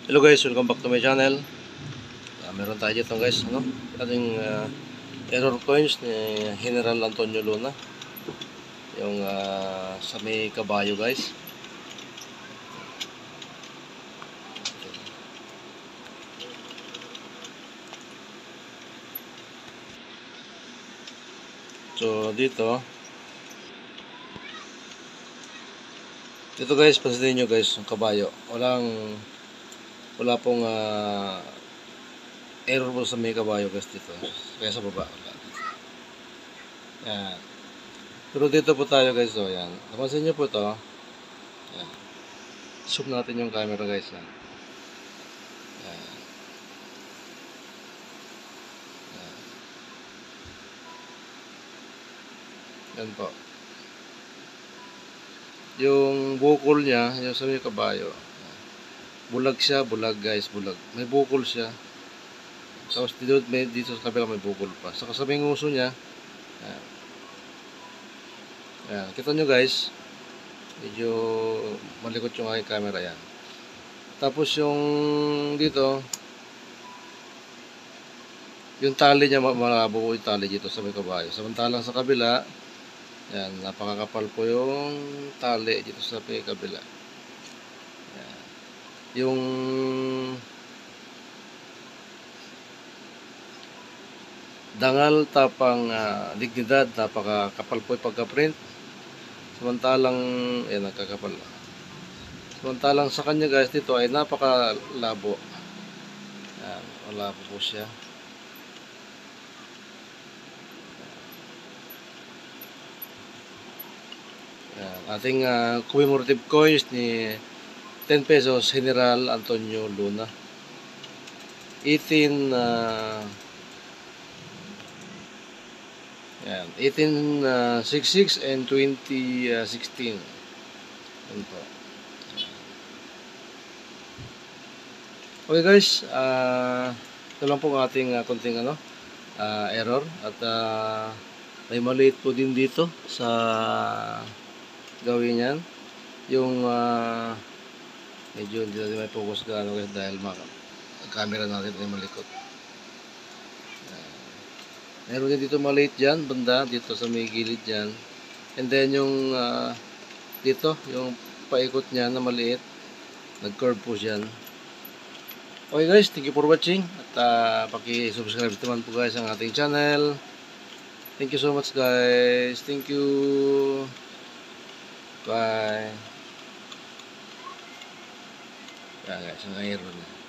Hello guys, welcome back to my channel. Meron tayo dito guys, ating error coins ni General Antonio Luna. Yung sa may kabayo guys. So dito guys, pansinin nyo guys, yung kabayo. Wala pong error po sa may kabayo guys dito. Kaya sa baba. Yan. Pero dito po tayo guys, so yan. Napansin nyo po ito. Yan. Zoom natin yung camera guys. Yan. Yan. Yan. Yan po. Yung bukol niya, yung sa may kabayo. Bulag siya, bulag guys, bulag. May bukol siya. Tapos dito sa kabila may bukol pa. Sa kasabing uso niya, yan. Yan. Kita nyo guys, medyo malikot yung aking camera yan. Tapos yung dito, yung tali niya malabo po yung tali dito sa may kabayo. Samantalang sa kabila, yan, napakakapal po yung tali dito sa may kabila. Yan. Yung dangal tapang dignidad, napakakapal po yung pagka-print. Samantalang, yan, nagkakapal. Samantalang sa kanya guys, dito ay napakalabo. Yan, malabo po siya. Yan, ating commemorative coins ni 10 pesos, General Antonio Luna. 1866 and 2016. Yan po. Okay guys, ito lang po ang ating konting error at may maliit po din dito sa gawin yan. Yung medyo hindi natin may focus gaano guys dahil camera natin ay malikot. Meron din dito maliit dyan, banda, dito sa may gilid dyan. And then yung dito, yung paikot niya na maliit, nag-curve po dyan. Okay guys, thank you for watching. At paki-subscribe naman po guys ang ating channel. Thank you so much guys. Thank you. Bye. Yan guys, ang iron na.